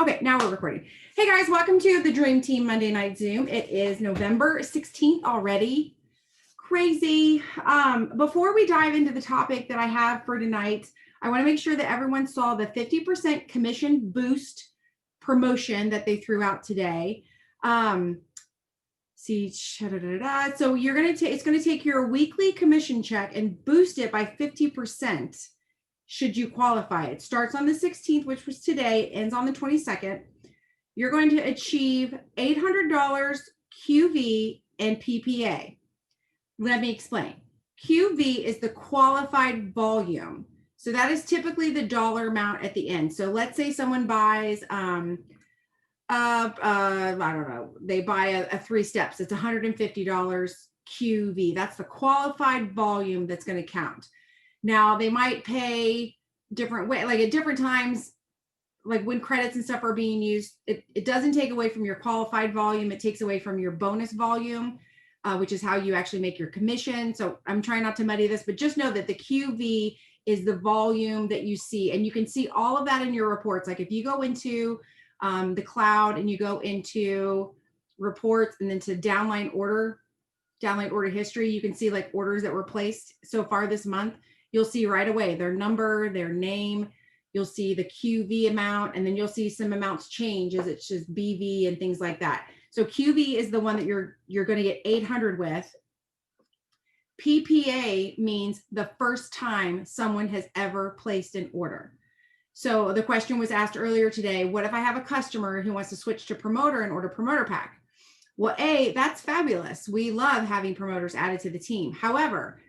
Okay, now we're recording. Hey guys, welcome to the Dream Team Monday Night Zoom. It is November 16th already. Crazy. Before we dive into the topic that I have for tonight, I want to make sure that everyone saw the 50% commission boost promotion that they threw out today. So you're going to take, it's going to take your weekly commission check and boost it by 50%. Should you qualify. It starts on the 16th, which was today, ends on the 22nd. You're going to achieve $800 QV and PPA. Let me explain. QV is the qualified volume. So that is typically the dollar amount at the end. So let's say someone buys, I don't know, they buy a 3 steps. It's $150 QV. That's the qualified volume that's going to count. Now they might pay different way, like at different times, like when credits and stuff are being used, it doesn't take away from your qualified volume. It takes away from your bonus volume, which is how you actually make your commission. So I'm trying not to muddy this, but just know that the QV is the volume that you see, and you can see all of that in your reports. Like if you go into the cloud and you go into reports and then to downline order history, you can see like orders that were placed so far this month. You'll see right away their number, their name, you'll see the QV amount, and then you'll see some amounts change as it's just BV and things like that. So QV is the one that you're going to get 800 with. PPA means the first time someone has ever placed an order. So the question was asked earlier today, what if I have a customer who wants to switch to promoter and order promoter pack? Well, that's fabulous. We love having promoters added to the team. However,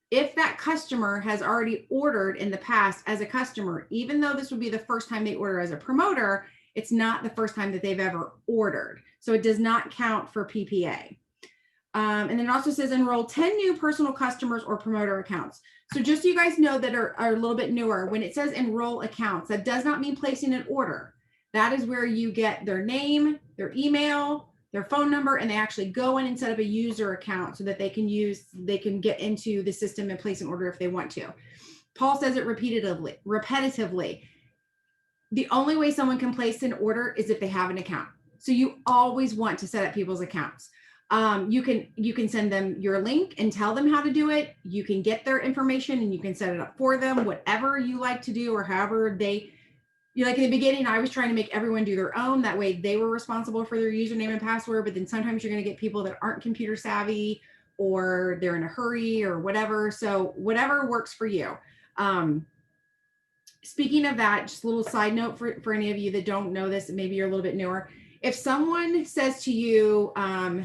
if that customer has already ordered in the past as a customer, even though this would be the first time they order as a promoter, it's not the first time that they've ever ordered. So it does not count for PPA. And then it also says enroll 10 new personal customers or promoter accounts. So just so you guys know that are a little bit newer, when it says enroll accounts, that does not mean placing an order. That is where you get their name, their email, their phone number, and they actually go in and set up a user account so that they can get into the system and place an order if they want to. Paul says it repetitively. The only way someone can place an order is if they have an account. So you always want to set up people's accounts. You can send them your link and tell them how to do it. You can get their information and you can set it up for them, whatever you like to do, or however like in the beginning, I was trying to make everyone do their own. That way they were responsible for their username and password. But then sometimes you're going to get people that aren't computer savvy, or they're in a hurry or whatever. So whatever works for you. Speaking of that, just a little side note for any of you that don't know this, maybe you're a little bit newer. If someone says to you,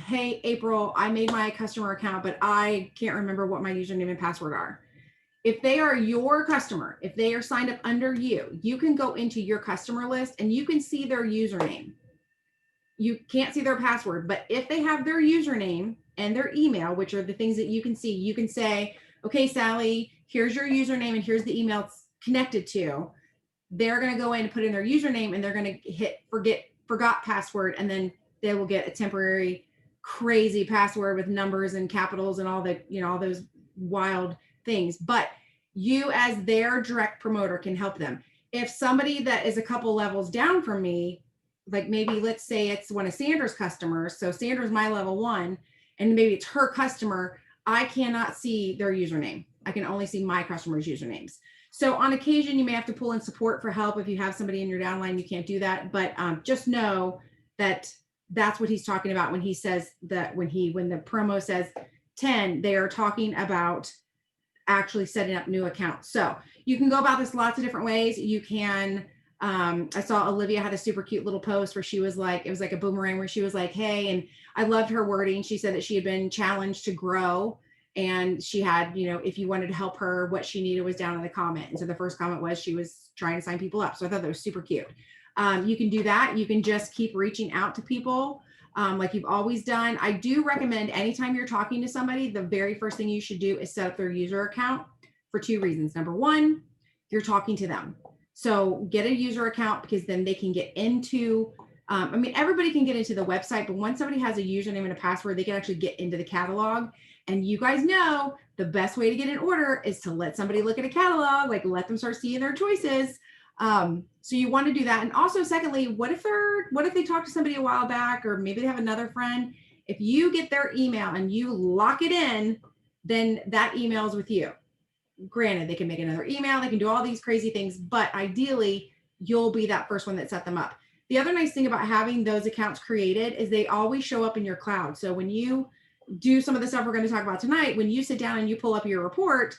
hey, April, I made my customer account, but I can't remember what my username and password are. If they are your customer, if they are signed up under you, you can go into your customer list and you can see their username. You can't see their password, but if they have their username and their email, which are the things that you can see, you can say, okay, Sally, here's your username and here's the email it's connected to. They're going to go in and put in their username and they're going to hit forgot password, and then they will get a temporary crazy password with numbers and capitals and all all those wild things. But you as their direct promoter can help them. If somebody that is a couple levels down from me, like maybe let's say it's one of Sandra's customers, so Sandra's my level 1 and maybe it's her customer, I cannot see their username. I can only see my customer's usernames. So on occasion you may have to pull in support for help if you have somebody in your downline. You can't do that, but just know that that's what he's talking about when he says that when the promo says 10, they are talking about actually setting up new accounts. So you can go about this lots of different ways. You can, I saw Olivia had a super cute little post where she was like, it was like a boomerang where she was like, hey, and I loved her wording. She said that she had been challenged to grow, and she had, if you wanted to help her, what she needed was down in the comment. And so the first comment was she was trying to sign people up. So I thought that was super cute. You can do that. You can just keep reaching out to people. Like you've always done. I do recommend anytime you're talking to somebody, the very first thing you should do is set up their user account for 2 reasons. Number 1, you're talking to them. So get a user account because then they can get into, everybody can get into the website, but once somebody has a username and a password, they can actually get into the catalog. And you guys know the best way to get an order is to let somebody look at a catalog, like let them start seeing their choices. So you want to do that. And also secondly, what if they talked to somebody a while back, or maybe they have another friend? If you get their email and you lock it in, then that email is with you. Granted, they can make another email, they can do all these crazy things, but ideally you'll be that first one that set them up. The other nice thing about having those accounts created is they always show up in your cloud. So when you do some of the stuff we're going to talk about tonight, when you sit down and you pull up your report,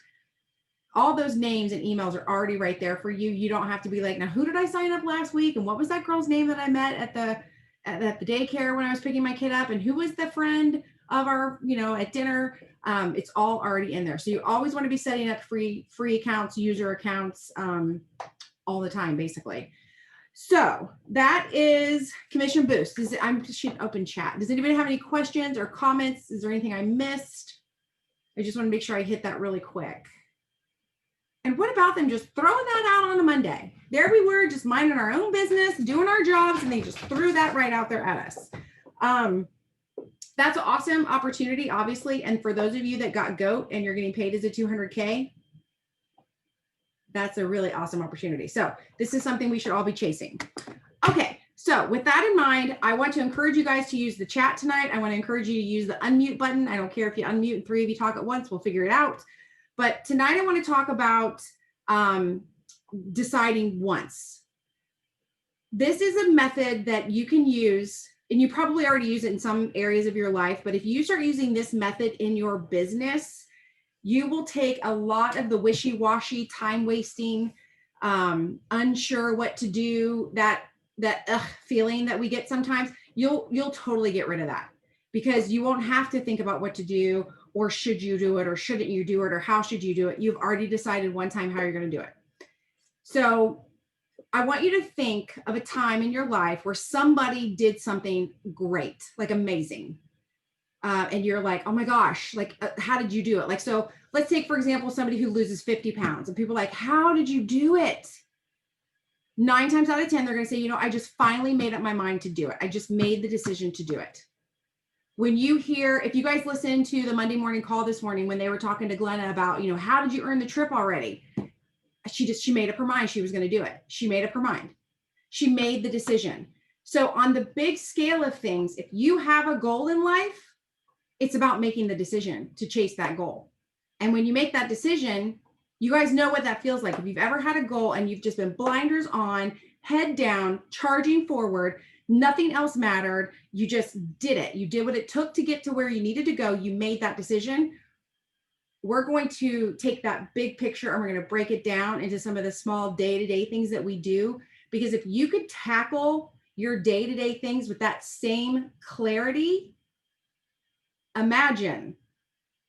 all those names and emails are already right there for you. You don't have to be like, now who did I sign up last week? And what was that girl's name that I met at the daycare when I was picking my kid up? And who was the friend of our, at dinner? It's all already in there. So you always want to be setting up free accounts, user accounts, all the time, basically. So that is Commission Boost. I'm just open chat. Does anybody have any questions or comments? Is there anything I missed? I just want to make sure I hit that really quick. And what about them just throwing that out on a Monday? There we were, just minding our own business, doing our jobs, and they just threw that right out there at us. That's an awesome opportunity, obviously. And for those of you that got GOAT and you're getting paid as a 200K, that's a really awesome opportunity. So this is something we should all be chasing. Okay, so with that in mind, I want to encourage you guys to use the chat tonight. I want to encourage you to use the unmute button. I don't care if you unmute and 3 of you talk at once, we'll figure it out. But tonight I want to talk about deciding once. This is a method that you can use, and you probably already use it in some areas of your life, but if you start using this method in your business, you will take a lot of the wishy-washy, time-wasting, unsure what to do, that feeling that we get sometimes. You'll totally get rid of that, because you won't have to think about what to do, or should you do it, or shouldn't you do it, or how should you do it. You've already decided one time how you're going to do it. So I want you to think of a time in your life where somebody did something great, like amazing. And you're like, oh my gosh, like, how did you do it? Like, so let's take, for example, somebody who loses 50 pounds and people are like, how did you do it? 9 times out of 10, they're going to say, I just finally made up my mind to do it. I just made the decision to do it. When you hear, if you guys listened to the Monday morning call this morning, when they were talking to Glenna about, how did you earn the trip already? She made up her mind she was going to do it. She made up her mind. She made the decision. So on the big scale of things, if you have a goal in life, it's about making the decision to chase that goal. And when you make that decision, you guys know what that feels like. If you've ever had a goal and you've just been blinders on, head down, charging forward, nothing else mattered. You just did it. You did what it took to get to where you needed to go. You made that decision. We're going to take that big picture and we're going to break it down into some of the small day-to-day things that we do. Because if you could tackle your day-to-day things with that same clarity, imagine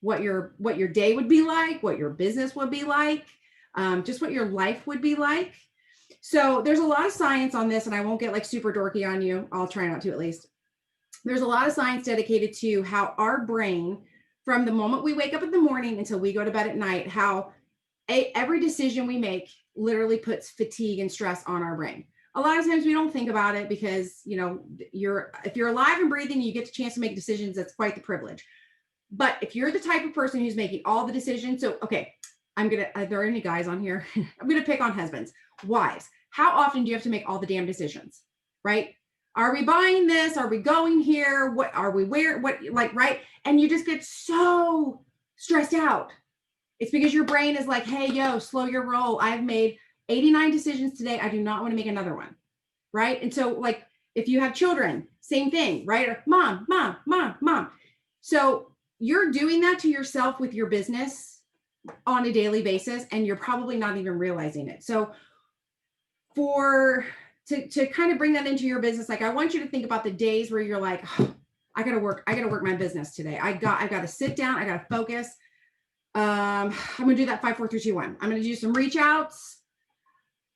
what your day would be like, what your business would be like, just what your life would be like. So there's a lot of science on this, and I won't get like super dorky on you. I'll try not to, at least. There's a lot of science dedicated to how our brain, from the moment we wake up in the morning until we go to bed at night, how every decision we make literally puts fatigue and stress on our brain. A lot of times we don't think about it because, if you're alive and breathing, you get the chance to make decisions. That's quite the privilege. But if you're the type of person who's making all the decisions, so, okay, are there any guys on here? I'm going to pick on husbands. Wives, how often do you have to make all the damn decisions, right? Are we buying this? Are we going here? What are we wearing? Right? And you just get so stressed out. It's because your brain is like, hey, yo, slow your roll. I've made 89 decisions today. I do not want to make another one, right? And so, like, if you have children, same thing, right? Or mom. So you're doing that to yourself with your business on a daily basis, and you're probably not even realizing it. So to kind of bring that into your business, like, I want you to think about the days where you're like, oh, I gotta work my business today. I got to sit down. I got to focus. I'm going to do that 5, 4, 3, 2, 1. I'm going to do some reach outs.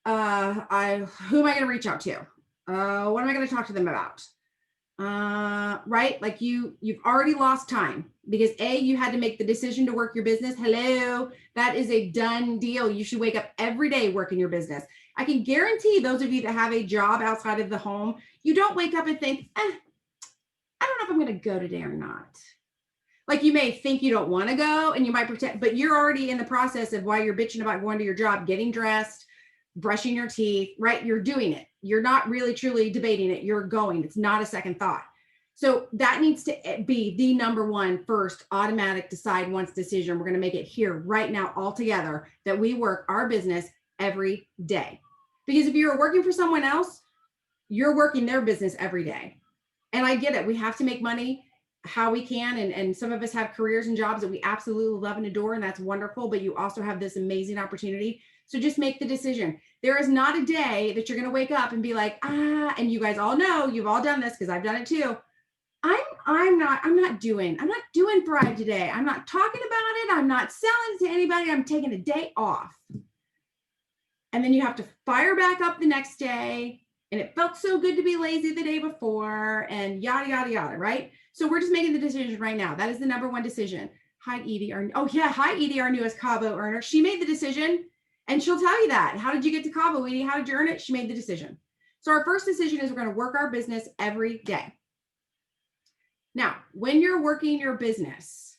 Who am I going to reach out to? What am I going to talk to them about? Right? Like you've already lost time because you had to make the decision to work your business. Hello, that is a done deal. You should wake up every day working your business. I can guarantee those of you that have a job outside of the home, you don't wake up and think, I don't know if I'm going to go today or not. Like, you may think you don't want to go and you might pretend, but you're already in the process of, while you're bitching about going to your job, getting dressed, brushing your teeth, right? You're doing it. You're not really truly debating it. You're going. It's not a second thought. So that needs to be the number one, first automatic decide once decision. We're going to make it here right now all together that we work our business every day. Because if you're working for someone else, you're working their business every day. And I get it. We have to make money how we can. And some of us have careers and jobs that we absolutely love and adore, and that's wonderful. But you also have this amazing opportunity. So just make the decision. There is not a day that you're going to wake up and be like, and you guys all know, you've all done this because I've done it too. I'm not doing Thrive today. I'm not talking about it. I'm not selling to anybody. I'm taking a day off. And then you have to fire back up the next day. And it felt so good to be lazy the day before, and yada, yada, yada, right? So we're just making the decision right now. That is the number one decision. Hi, Edie. Hi, Edie, our newest Cabo earner. She made the decision, and she'll tell you that. How did you get to Cabo, Edie? How did you earn it? She made the decision. So our first decision is we're going to work our business every day. Now, when you're working your business,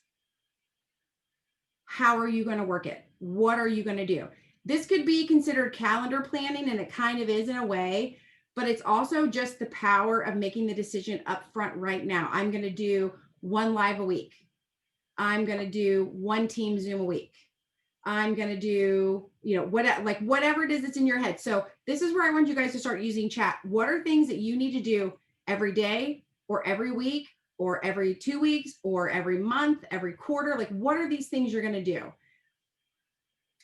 how are you going to work it? What are you going to do? This could be considered calendar planning, and it kind of is in a way, but it's also just the power of making the decision up front right now. I'm going to do 1 live a week. I'm going to do 1 team Zoom a week. I'm going to do, whatever it is that's in your head. So this is where I want you guys to start using chat. What are things that you need to do every day or every week or every 2 weeks or every month, every quarter? Like, what are these things you're going to do?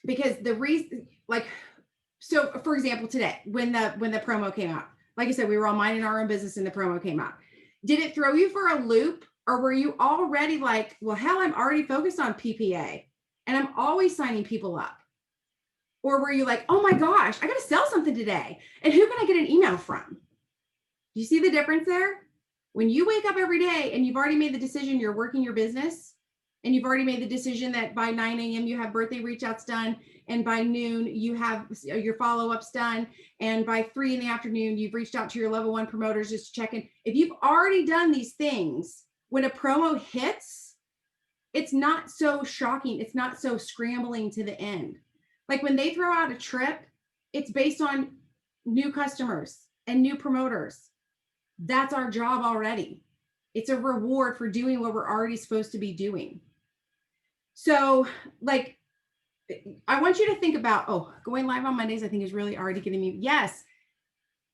Because the reason, so for example, today, when the promo came out, like I said, we were all minding our own business and the promo came out. Did it throw you for a loop, or were you already like, well, hell, I'm already focused on PPA and I'm always signing people up? Or were you like, oh my gosh, I got to sell something today, and who can I get an email from? Do you see the difference there? When you wake up every day and you've already made the decision you're working your business, and you've already made the decision that by 9 a.m. you have birthday reach outs done, and by noon you have your follow-ups done, and by 3 in the afternoon you've reached out to your level 1 promoters just to check in. If you've already done these things, when a promo hits, it's not so shocking. It's not so scrambling to the end. Like when they throw out a trip, it's based on new customers and new promoters. That's our job already. It's a reward for doing what we're already supposed to be doing. So I want you to think about, going live on Mondays, I think is really already getting me. Yes.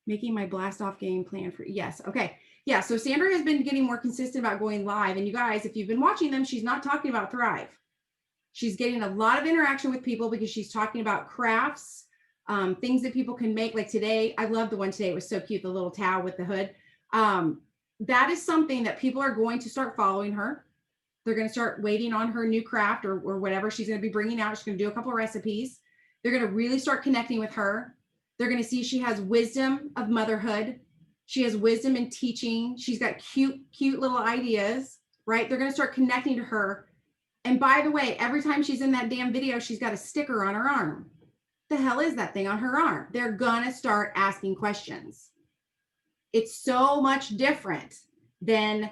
Making my blast off game plan for, yes. Okay. Yeah. So Sandra has been getting more consistent about going live. And you guys, if you've been watching them, she's not talking about Thrive. She's getting a lot of interaction with people because she's talking about crafts, things that people can make. Like today, I love the one today. It was so cute. The little towel with the hood. That is something that people are going to start following her. They're going to start waiting on her new craft or whatever she's going to be bringing out. She's going to do a couple of recipes. They're going to really start connecting with her. They're going to see she has wisdom of motherhood. She has wisdom in teaching. She's got cute little ideas, right? They're going to start connecting to her. And by the way, every time she's in that damn video, she's got a sticker on her arm. The hell is that thing on her arm? They're going to start asking questions. It's so much different than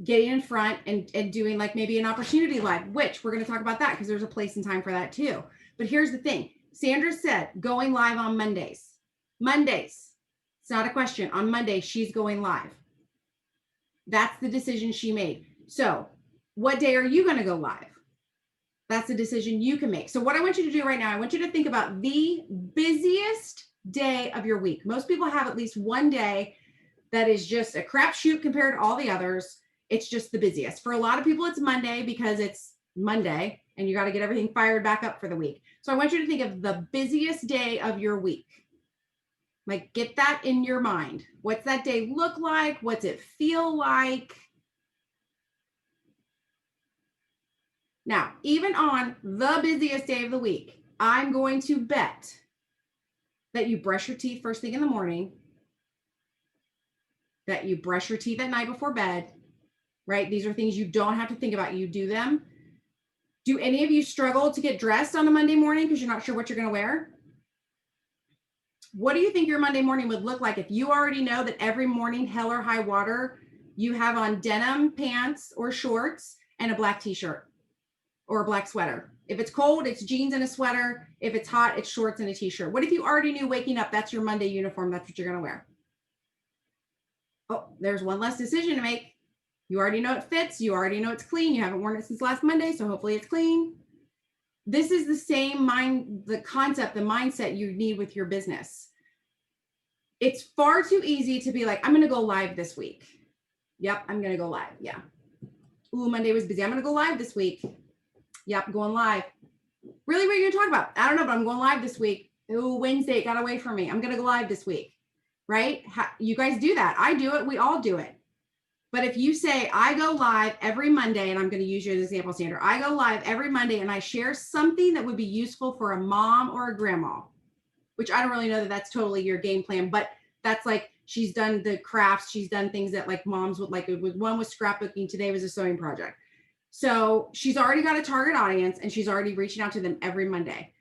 getting in front and doing like maybe an opportunity live, which we're going to talk about that because there's a place and time for that too. But here's the thing. Sandra said going live on Mondays. Mondays. It's not a question. On Monday, she's going live. That's the decision she made. So what day are you going to go live? That's a decision you can make. So what I want you to do right now, I want you to think about the busiest day of your week. Most people have at least one day that is just a crapshoot compared to all the others. It's just the busiest. For a lot of people, it's Monday because it's Monday and you got to get everything fired back up for the week. So I want you to think of the busiest day of your week. Like get that in your mind. What's that day look like? What's it feel like? Now, even on the busiest day of the week, I'm going to bet that you brush your teeth first thing in the morning, that you brush your teeth at night before bed, right? These are things you don't have to think about. You do them. Do any of you struggle to get dressed on a Monday morning because you're not sure what you're going to wear? What do you think your Monday morning would look like if you already know that every morning, hell or high water, you have on denim pants or shorts and a black t-shirt? or a black sweater. If it's cold, it's jeans and a sweater. If it's hot, it's shorts and a t-shirt. What if you already knew waking up, that's your Monday uniform, that's what you're going to wear? Oh, there's one less decision to make. You already know it fits. You already know it's clean. You haven't worn it since last Monday, so hopefully it's clean. This is the same the concept, the mindset you need with your business. It's far too easy to be like, I'm going to go live this week. Yep, I'm going to go live. Yeah. Ooh, Monday was busy. I'm going to go live this week. Yep, going live. Really, what are you going to talk about? I don't know, but I'm going live this week. Ooh, Wednesday, it got away from me. I'm going to go live this week, right? You guys do that. I do it. We all do it. But if you say, I go live every Monday, and I'm going to use you as an example, Sandra, I go live every Monday and I share something that would be useful for a mom or a grandma, which I don't really know that that's totally your game plan, but that's like, she's done the crafts. She's done things that like moms would like. One was scrapbooking. Today was a sewing project. So she's already got a target audience and she's already reaching out to them every Monday.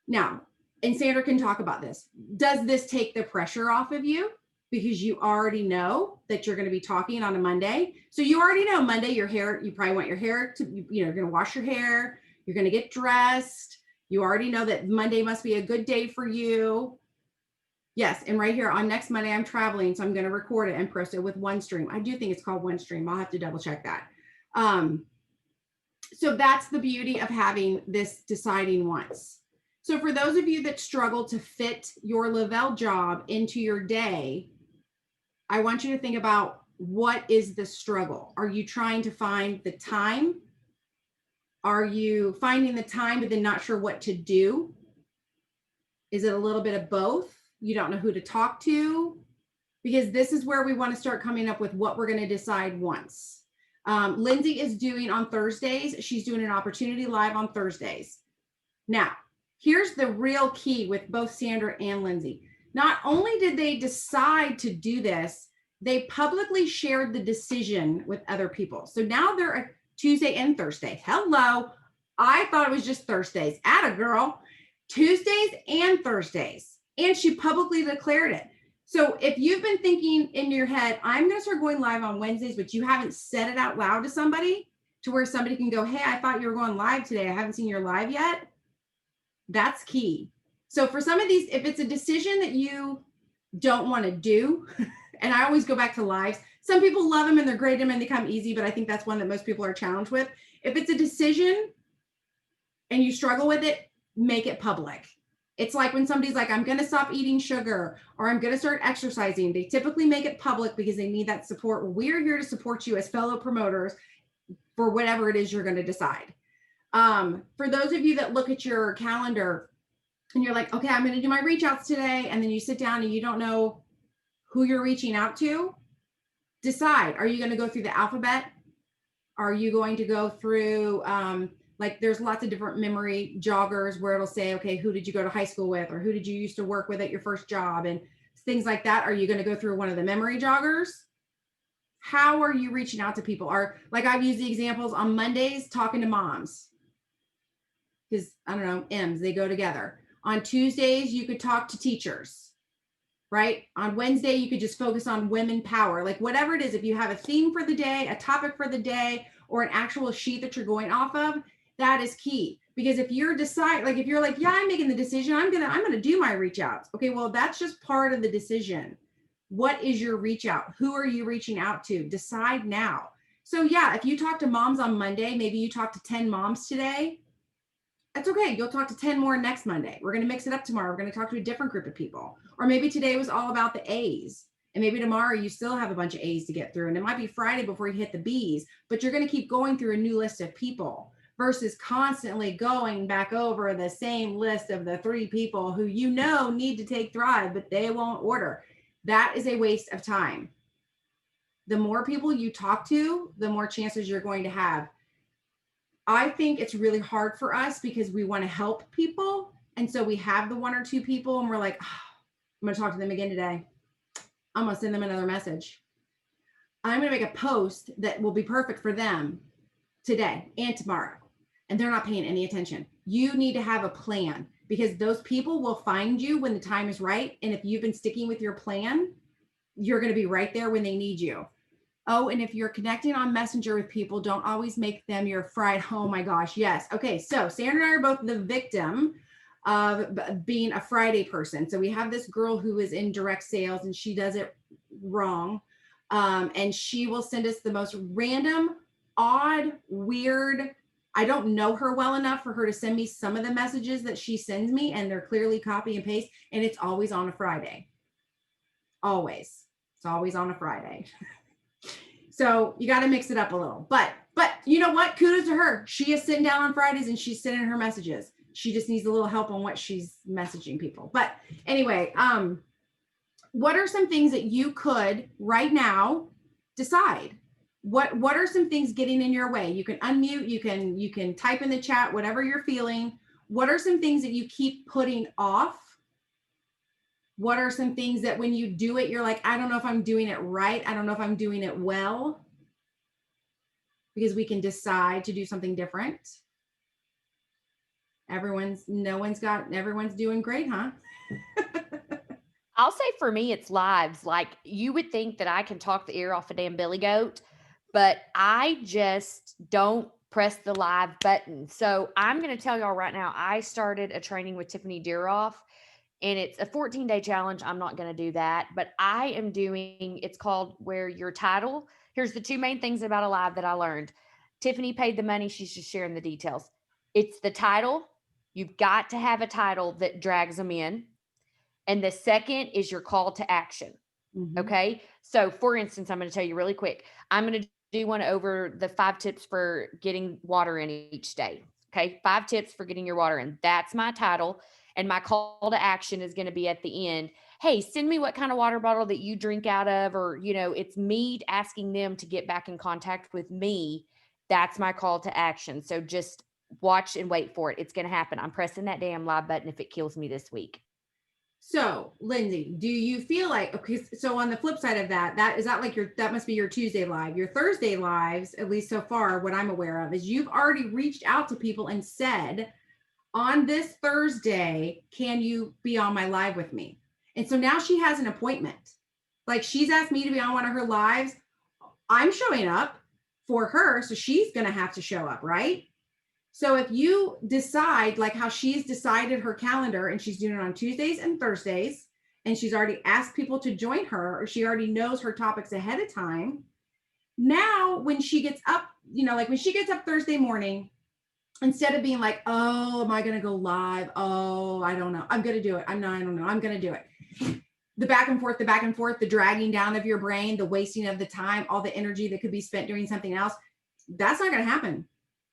Now, and Sandra can talk about this. Does this take the pressure off of you? Because you already know that you're going to be talking on a Monday. So you already know Monday, your hair, you probably want your hair to, you're going to wash your hair. You're going to get dressed. You already know that Monday must be a good day for you. Yes. And right here on next Monday, I'm traveling. So I'm going to record it and post it with OneStream. I do think it's called OneStream. I'll have to double check that. So that's the beauty of having this deciding once. So for those of you that struggle to fit your Lavelle job into your day, I want you to think about, what is the struggle? Are you trying to find the time? Are you finding the time but then not sure what to do? Is it a little bit of both? You don't know who to talk to? Because this is where we want to start coming up with what we're going to decide once. Lindsay is doing on Thursdays. She's doing an opportunity live on Thursdays. Now, here's the real key with both Sandra and Lindsay. Not only did they decide to do this, they publicly shared the decision with other people. So now they're a Tuesday and Thursday. Hello. I thought it was just Thursdays. Atta girl. Tuesdays and Thursdays. And she publicly declared it. So if you've been thinking in your head, I'm going to start going live on Wednesdays, but you haven't said it out loud to somebody to where somebody can go, hey, I thought you were going live today. I haven't seen your live yet. That's key. So for some of these, if it's a decision that you don't want to do, and I always go back to lives, some people love them and they're great at them and they come easy, but I think that's one that most people are challenged with. If it's a decision and you struggle with it, make it public. It's like when somebody's like, I'm going to stop eating sugar or I'm going to start exercising. They typically make it public because they need that support. We're here to support you as fellow promoters for whatever it is you're going to decide. For those of you that look at your calendar and you're like, okay, I'm going to do my reach outs today. And then you sit down and you don't know who you're reaching out to. Decide, are you going to go through the alphabet? Are you going to go through, like there's lots of different memory joggers where it'll say, okay, who did you go to high school with? Or who did you used to work with at your first job? And things like that. Are you going to go through one of the memory joggers? How are you reaching out to people? Are, like I've used the examples on Mondays, talking to moms. Because I don't know, M's, they go together. On Tuesdays, you could talk to teachers, right? On Wednesday, you could just focus on women power, like whatever it is. If you have a theme for the day, a topic for the day, or an actual sheet that you're going off of, that is key. Because if you're if you're like, yeah, I'm making the decision, I'm gonna do my reach outs. Okay, well, that's just part of the decision. What is your reach out? Who are you reaching out to? Decide now. So yeah, if you talk to moms on Monday, maybe you talk to 10 moms today. That's okay. You'll talk to 10 more next Monday. We're going to mix it up tomorrow. We're going to talk to a different group of people. Or maybe today was all about the A's. And maybe tomorrow you still have a bunch of A's to get through. And it might be Friday before you hit the B's, but you're going to keep going through a new list of people versus constantly going back over the same list of the 3 people who you know need to take Thrive, but they won't order. That is a waste of time. The more people you talk to, the more chances you're going to have. I think it's really hard for us because we want to help people. And so we have the 1 or 2 people and we're like, oh, I'm going to talk to them again today. I'm going to send them another message. I'm going to make a post that will be perfect for them today and tomorrow. And they're not paying any attention. You need to have a plan because those people will find you when the time is right. And if you've been sticking with your plan, you're going to be right there when they need you. Oh, and if you're connecting on Messenger with people, don't always make them your friend. Oh my gosh, yes. Okay, so Sandra and I are both the victim of being a Friday person. So we have this girl who is in direct sales and she does it wrong. And she will send us the most random, odd, weird. I don't know her well enough for her to send me some of the messages that she sends me, and they're clearly copy and paste, and it's always on a Friday. Always. It's always on a Friday. So you got to mix it up a little. But you know what? Kudos to her. She is sitting down on Fridays and she's sending her messages. She just needs a little help on what she's messaging people. But anyway, what are some things that you could right now decide? What are some things getting in your way? You can unmute, you can type in the chat, whatever you're feeling. What are some things that you keep putting off? What are some things that when you do it, you're like, I don't know if I'm doing it right. I don't know if I'm doing it well. Because we can decide to do something different. Everyone's doing great, huh? I'll say for me, it's lives. Like, you would think that I can talk the ear off a damn billy goat, but I just don't press the live button. So I'm going to tell y'all right now, I started a training with Tiffany Deeroff, and it's a 14-day challenge. I'm not going to do that, but I am doing, it's called Where Your Title. Here's the two main things about a live that I learned. Tiffany paid the money. She's just sharing the details. It's the title. You've got to have a title that drags them in. And the second is your call to action. Mm-hmm. Okay. So for instance, I'm going to tell you really quick. I'm going to do one over the 5 tips for getting water in each day. Okay. 5 tips for getting your water in. That's my title. And my call to action is going to be at the end. Hey, send me what kind of water bottle that you drink out of, or, it's me asking them to get back in contact with me. That's my call to action. So just watch and wait for it. It's going to happen. I'm pressing that damn live button if it kills me this week. So, Lindsay, do you feel like, okay, so on the flip side of that that must be your Tuesday live. Your Thursday lives, at least so far, what I'm aware of, is you've already reached out to people and said, on this Thursday, can you be on my live with me? And so now she has an appointment. Like, she's asked me to be on one of her lives. I'm showing up for her, so she's going to have to show up, right? So if you decide, like how she's decided her calendar, and she's doing it on Tuesdays and Thursdays, and she's already asked people to join her, or she already knows her topics ahead of time. Now, when she gets up, like when she gets up Thursday morning, instead of being like, oh, am I going to go live? Oh, I don't know. I'm going to do it. I don't know. I'm going to do it. The back and forth, the dragging down of your brain, the wasting of the time, all the energy that could be spent doing something else. That's not going to happen.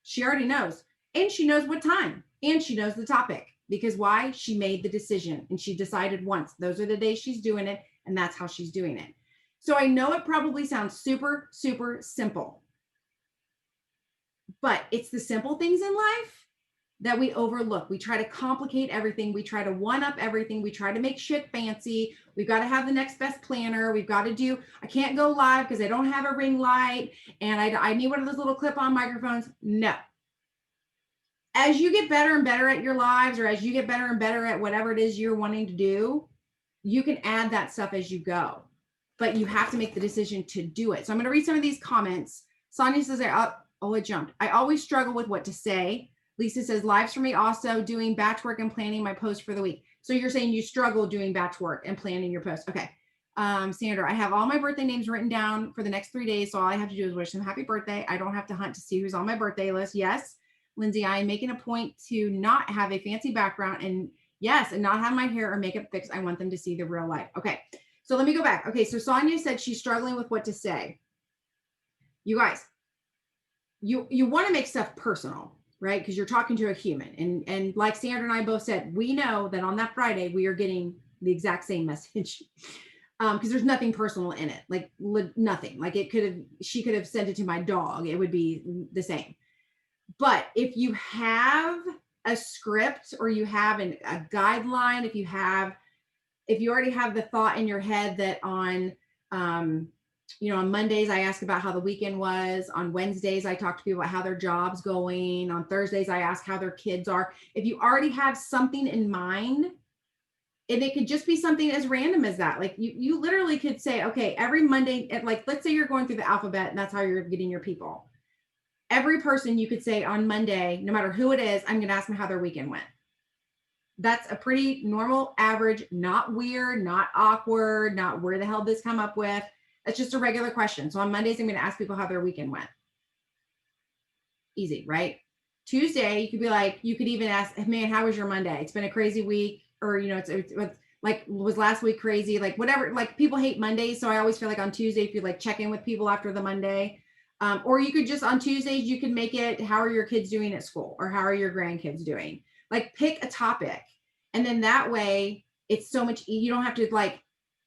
She already knows. And she knows what time, and she knows the topic, because why? She made the decision and she decided once. Those are the days she's doing it, and that's how she's doing it. So I know it probably sounds super, super simple, but it's the simple things in life that we overlook. We try to complicate everything. We try to one up everything. We try to make shit fancy. We've got to have the next best planner. We've got to do, I can't go live because I don't have a ring light, and I need one of those little clip-on microphones. No. As you get better and better at your lives, or as you get better and better at whatever it is you're wanting to do, you can add that stuff as you go, but you have to make the decision to do it. So I'm going to read some of these comments. Sonia says, it jumped. I always struggle with what to say. Lisa says, lives for me also, doing batch work and planning my post for the week. So you're saying you struggle doing batch work and planning your post. Okay. Sandra, I have all my birthday names written down for the next 3 days. So all I have to do is wish them happy birthday. I don't have to hunt to see who's on my birthday list. Yes. Lindsay, I am making a point to not have a fancy background, and yes, and not have my hair or makeup fixed. I want them to see the real life. Okay, so let me go back. Okay, so Sonia said she's struggling with what to say. You guys, you want to make stuff personal, right? Because you're talking to a human, and like Sandra and I both said, we know that on that Friday we are getting the exact same message. Because there's nothing personal in it, like nothing. Like she could have sent it to my dog. It would be the same. But if you have a script, or you have a guideline, if you already have the thought in your head that on Mondays, I ask about how the weekend was. On Wednesdays, I talk to people about how their job's going. On Thursdays, I ask how their kids are. If you already have something in mind, And it could just be something as random as that. Like you literally could say, okay, every Monday, at like, let's say you're going through the alphabet and that's how you're getting your people. Every person you could say on Monday, no matter who it is, I'm going to ask them how their weekend went. That's a pretty normal average, not weird, not awkward, not where the hell did this come up with. That's just a regular question. So on Mondays, I'm going to ask people how their weekend went. Easy, right? Tuesday, you could be like, you could even ask, man, how was your Monday? It's been a crazy week. Or, you know, it's like, was last week crazy? Like whatever, like people hate Mondays. So I always feel like on Tuesday, if you like check in with people after the Monday, or you could just on Tuesdays, you could make it, how are your kids doing at school? Or how are your grandkids doing? Like pick a topic. And then that way it's so much, you don't have to like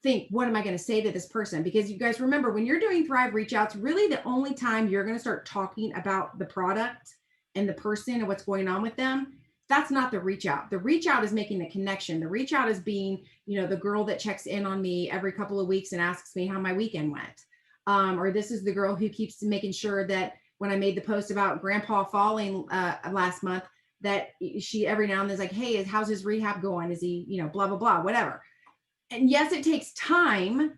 think, what am I going to say to this person? Because you guys remember when you're doing Thrive reach outs, really the only time you're going to start talking about the product and the person and what's going on with them, that's not the reach out. The reach out is making the connection. The reach out is being, you know, the girl that checks in on me every couple of weeks and asks me how my weekend went. Or this is the girl who keeps making sure that when I made the post about grandpa falling last month, that she every now and then is like, hey, how's his rehab going? Is he, you know, blah, blah, blah, whatever. And yes, it takes time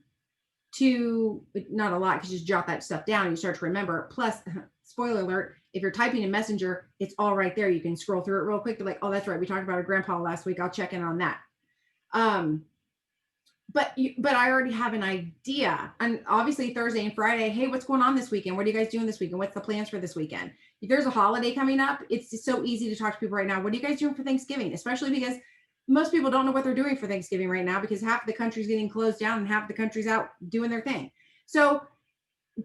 to, not a lot, because you just jot that stuff down and you start to remember. Plus, spoiler alert, if you're typing in Messenger, it's all right there. You can scroll through it real quick. They're like, oh, that's right. We talked about our grandpa last week. I'll check in on that. But I already have an idea. And obviously Thursday and Friday, hey, what's going on this weekend? What are you guys doing this weekend? What's the plans for this weekend? If there's a holiday coming up, it's so easy to talk to people right now. What are you guys doing for Thanksgiving? Especially because most people don't know what they're doing for Thanksgiving right now because half of the country's getting closed down and half of the country's out doing their thing. So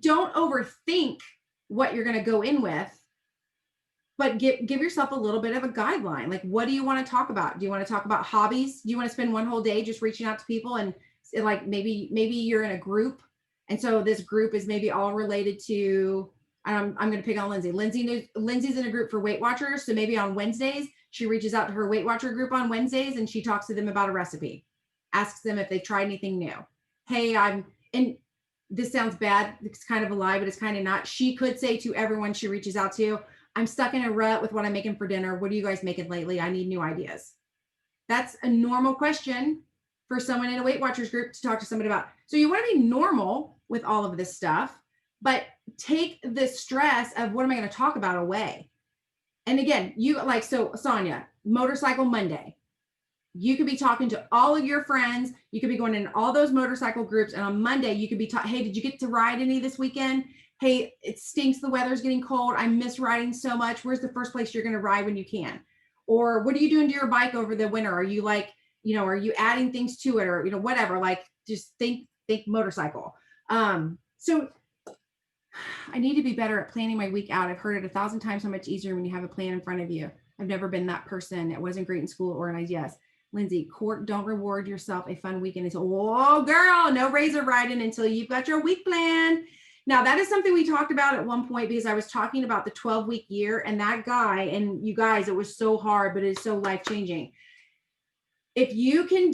don't overthink what you're going to go in with, but give yourself a little bit of a guideline. Like, what do you want to talk about? Do you want to talk about hobbies? Do you want to spend one whole day just reaching out to people and like maybe you're in a group, and so this group is maybe all related to I'm going to pick on Lindsay. Lindsay's in a group for Weight Watchers, so maybe on Wednesdays she reaches out to her Weight Watcher group on Wednesdays and she talks to them about a recipe, asks them if they've tried anything new. Hey, and this sounds bad. It's kind of a lie, but it's kind of not. She could say to everyone she reaches out to, I'm stuck in a rut with what I'm making for dinner. What are you guys making lately? I need new ideas. That's a normal question for someone in a Weight Watchers group to talk to somebody about. So you want to be normal with all of this stuff, but take the stress of what am I going to talk about away. And again, you like, so Sonia, Motorcycle Monday, you could be talking to all of your friends. You could be going in all those motorcycle groups. And on Monday, you could be hey, did you get to ride any this weekend? Hey, it stinks. The weather's getting cold. I miss riding so much. Where's the first place you're going to ride when you can? Or what are you doing to your bike over the winter? Are you like, you know, are you adding things to it or, you know, whatever, like just think motorcycle. So I need to be better at planning my week out. I've heard it 1,000 times how much easier when you have a plan in front of you. I've never been that person. It wasn't great in school, organized. Yes. Lindsay, court, don't reward yourself a fun weekend until, oh girl, no razor riding until you've got your week planned. Now that is something we talked about at one point because I was talking about the 12-week year and that guy, and you guys, it was so hard, but it's so life-changing. If you can,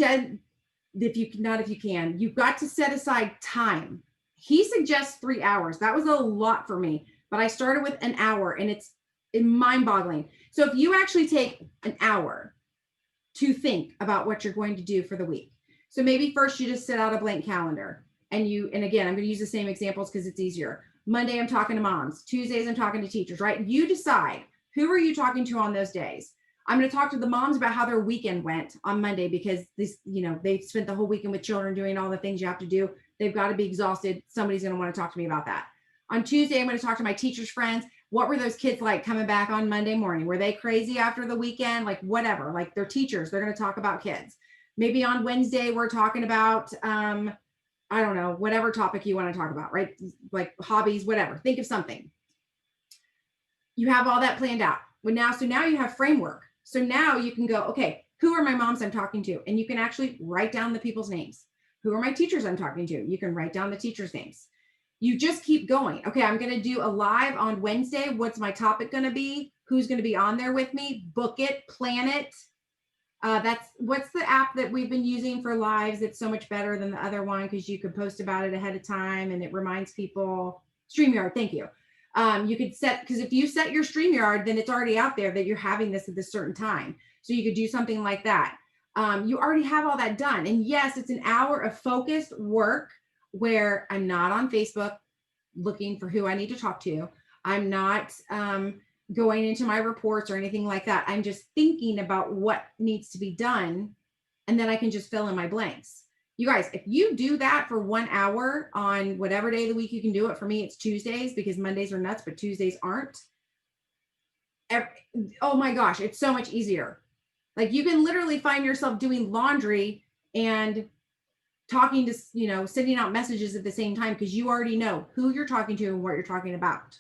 you've got to set aside time. He suggests 3 hours. That was a lot for me, but I started with an hour and it's mind-boggling. So if you actually take an hour to think about what you're going to do for the week. So maybe first you just set out a blank calendar and again, I'm going to use the same examples because it's easier. Monday, I'm talking to moms. Tuesdays, I'm talking to teachers, right? You decide who are you talking to on those days. I'm going to talk to the moms about how their weekend went on Monday because this, you know, they've spent the whole weekend with children doing all the things you have to do. They've got to be exhausted. Somebody's going to want to talk to me about that. On Tuesday, I'm going to talk to my teachers' friends. What were those kids like coming back on Monday morning? Were they crazy after the weekend? Like whatever, like they're teachers, they're going to talk about kids. Maybe on Wednesday, we're talking about, I don't know, whatever topic you want to talk about, right? Like hobbies, whatever, think of something. You have all that planned out. So now you have framework. So now you can go, okay, who are my moms I'm talking to? And you can actually write down the people's names. Who are my teachers I'm talking to? You can write down the teachers' names. You just keep going. Okay, I'm going to do a live on Wednesday. What's my topic going to be? Who's going to be on there with me? Book it, plan it. What's the app that we've been using for lives? It's so much better than the other one because you could post about it ahead of time and it reminds people. StreamYard, thank you. You could set, because if you set your StreamYard, then it's already out there that you're having this at this certain time. So you could do something like that. You already have all that done. And yes, it's an hour of focused work where I'm not on Facebook looking for who I need to talk to. I'm not going into my reports or anything like that. I'm just thinking about what needs to be done. And then I can just fill in my blanks. You guys, if you do that for 1 hour on whatever day of the week you can do it, for me, it's Tuesdays because Mondays are nuts, but Tuesdays aren't. Oh my gosh, it's so much easier. Like you can literally find yourself doing laundry and talking to, sending out messages at the same time because you already know who you're talking to and what you're talking about.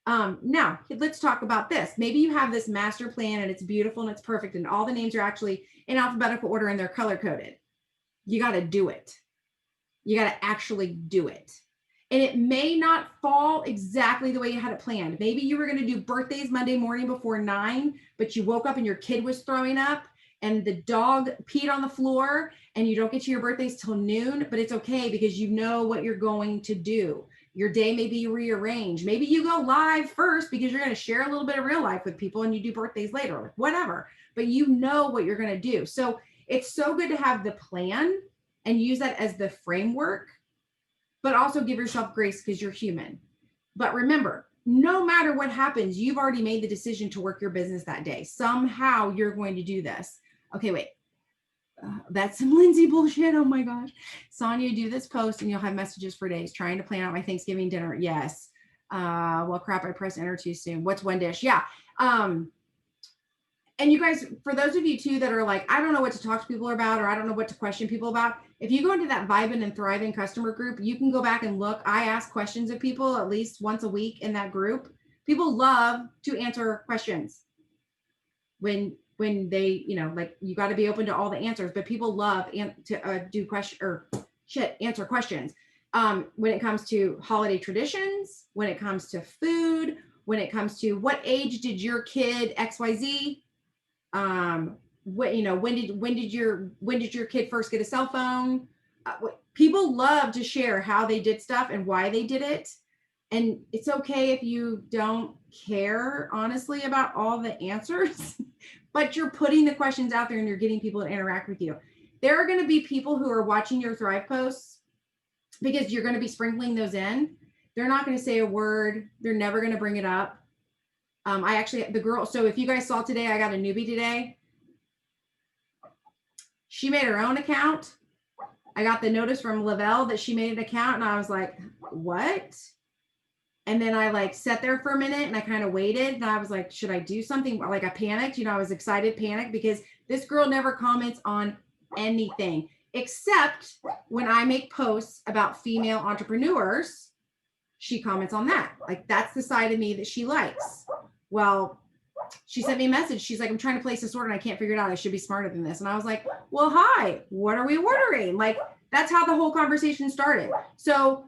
Now, let's talk about this. Maybe you have this master plan and it's beautiful and it's perfect and all the names are actually in alphabetical order and they're color coded. You got to do it. You got to actually do it. And it may not fall exactly the way you had it planned. Maybe you were going to do birthdays Monday morning before 9, but you woke up and your kid was throwing up and the dog peed on the floor and you don't get to your birthdays till noon, but it's okay because you know what you're going to do. Your day may be rearranged. Maybe you go live first because you're going to share a little bit of real life with people and you do birthdays later, whatever, but you know what you're going to do. So it's so good to have the plan and use that as the framework, but also give yourself grace because you're human. But remember, no matter what happens, you've already made the decision to work your business that day. Somehow you're going to do this. Okay, wait. That's some Lindsay bullshit. Oh my gosh. Sonia, do this post and you'll have messages for days. Trying to plan out my Thanksgiving dinner. Yes. Well, crap, I pressed enter too soon. What's one dish? Yeah. And you guys, for those of you too that are like, I don't know what to talk to people about, or I don't know what to question people about. If you go into that Vibing and Thriving customer group, you can go back and look. I ask questions of people at least once a week in that group. People love to answer questions when they, like you got to be open to all the answers, but people love to answer questions. When it comes to holiday traditions, when it comes to food, when it comes to what age did your kid XYZ, when did your kid first get a cell phone? People love to share how they did stuff and why they did it. And it's okay if you don't care, honestly, about all the answers, but you're putting the questions out there and you're getting people to interact with you. There are going to be people who are watching your Thrive posts because you're going to be sprinkling those in. They're not going to say a word. They're never going to bring it up. So if you guys saw today, I got a newbie today. She made her own account. I got the notice from Lavelle that she made an account and I was like, what? And then I sat there for a minute and I kind of waited and I was like, should I do something? Like I panicked, I was excited, panicked because this girl never comments on anything except when I make posts about female entrepreneurs, she comments on that. Like that's the side of me that she likes. Well, she sent me a message. She's like, I'm trying to place this order and I can't figure it out. I should be smarter than this. And I was like, well, hi, what are we ordering? Like, that's how the whole conversation started. So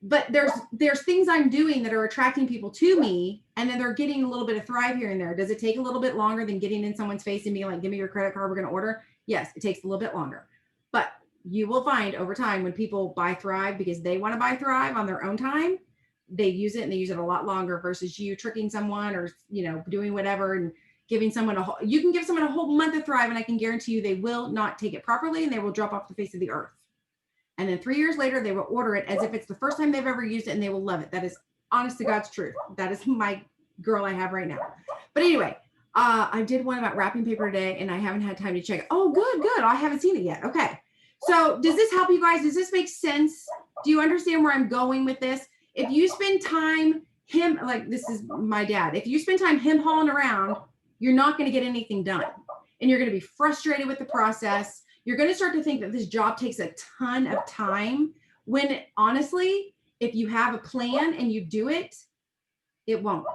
but there's things I'm doing that are attracting people to me. And then they're getting a little bit of Thrive here and there. Does it take a little bit longer than getting in someone's face and being like, give me your credit card, we're going to order? Yes, it takes a little bit longer. But you will find over time when people buy Thrive because they want to buy Thrive on their own time, they use it and they use it a lot longer versus you tricking someone or, doing whatever and giving someone you can give someone a whole month of Thrive and I can guarantee you they will not take it properly and they will drop off the face of the earth. And then 3 years later, they will order it as if it's the first time they've ever used it and they will love it. That is honest to God's truth. That is my girl I have right now. But anyway, I did one about wrapping paper today and I haven't had time to check it. Oh, good. I haven't seen it yet. Okay. So does this help you guys? Does this make sense? Do you understand where I'm going with this? If you spend time this is my dad. If you spend time hauling around, you're not going to get anything done. And you're going to be frustrated with the process. You're going to start to think that this job takes a ton of time when honestly, if you have a plan and you do it, it won't.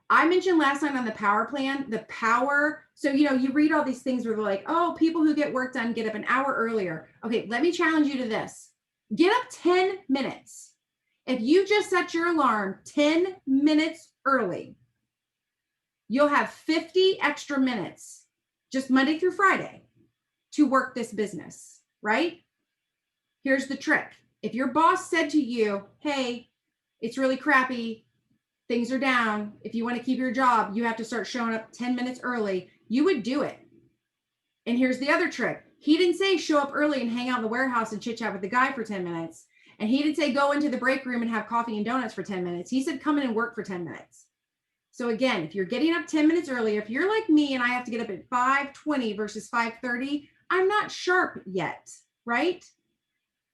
I mentioned last time on the power plan, the power. So, you read all these things where they're like, oh, people who get work done get up an hour earlier. Okay, let me challenge you to this. Get up 10 minutes. If you just set your alarm 10 minutes early, you'll have 50 extra minutes just Monday through Friday to work this business, right? Here's the trick. If your boss said to you, hey, it's really crappy, things are down, if you want to keep your job, you have to start showing up 10 minutes early, you would do it. And here's the other trick. He didn't say show up early and hang out in the warehouse and chit chat with the guy for 10 minutes. And he didn't say go into the break room and have coffee and donuts for 10 minutes. He said come in and work for 10 minutes. So again, if you're getting up 10 minutes earlier, if you're like me and I have to get up at 5:20 versus 5:30, I'm not sharp yet, right?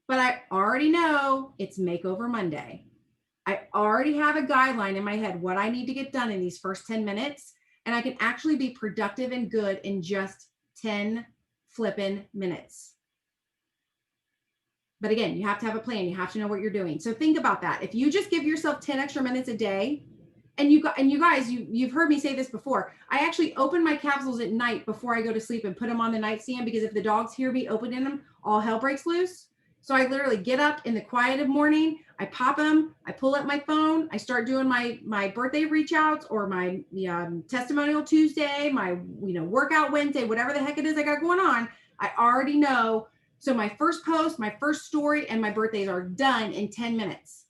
But I already know it's Makeover Monday. I already have a guideline in my head what I need to get done in these first 10 minutes. And I can actually be productive and good in just 10 flipping minutes. But again, you have to have a plan. You have to know what you're doing. So think about that. If you just give yourself 10 extra minutes a day, and you guys, you've heard me say this before. I actually open my capsules at night before I go to sleep and put them on the nightstand, because if the dogs hear me opening them, all hell breaks loose. So I literally get up in the quiet of morning, I pop them, I pull up my phone, I start doing my birthday reach outs or my testimonial Tuesday, my workout Wednesday, whatever the heck it is I got going on. I already know. So my first post, my first story, and my birthdays are done in 10 minutes.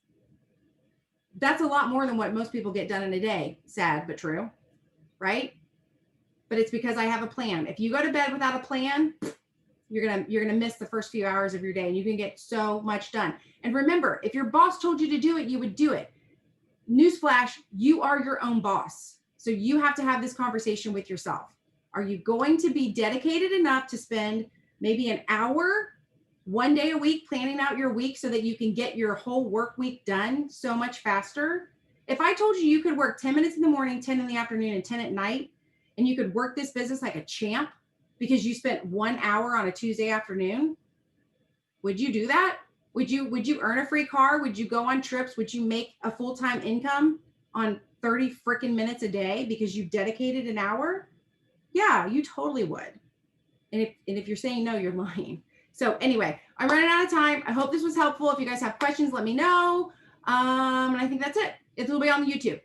That's a lot more than what most people get done in a day. Sad, but true, right? But it's because I have a plan. If you go to bed without a plan, you're gonna miss the first few hours of your day, and you can get so much done. And remember, if your boss told you to do it, you would do it. Newsflash, you are your own boss. So you have to have this conversation with yourself. Are you going to be dedicated enough to spend maybe an hour, one day a week, planning out your week so that you can get your whole work week done so much faster? If I told you you could work 10 minutes in the morning, 10 in the afternoon, and 10 at night, and you could work this business like a champ because you spent 1 hour on a Tuesday afternoon, would you do that? Would you earn a free car? Would you go on trips? Would you make a full-time income on 30 freaking minutes a day because you dedicated an hour? Yeah, you totally would. And if you're saying no, you're lying. So anyway, I'm running out of time. I hope this was helpful. If you guys have questions, let me know. And I think that's it. It will be on the YouTube.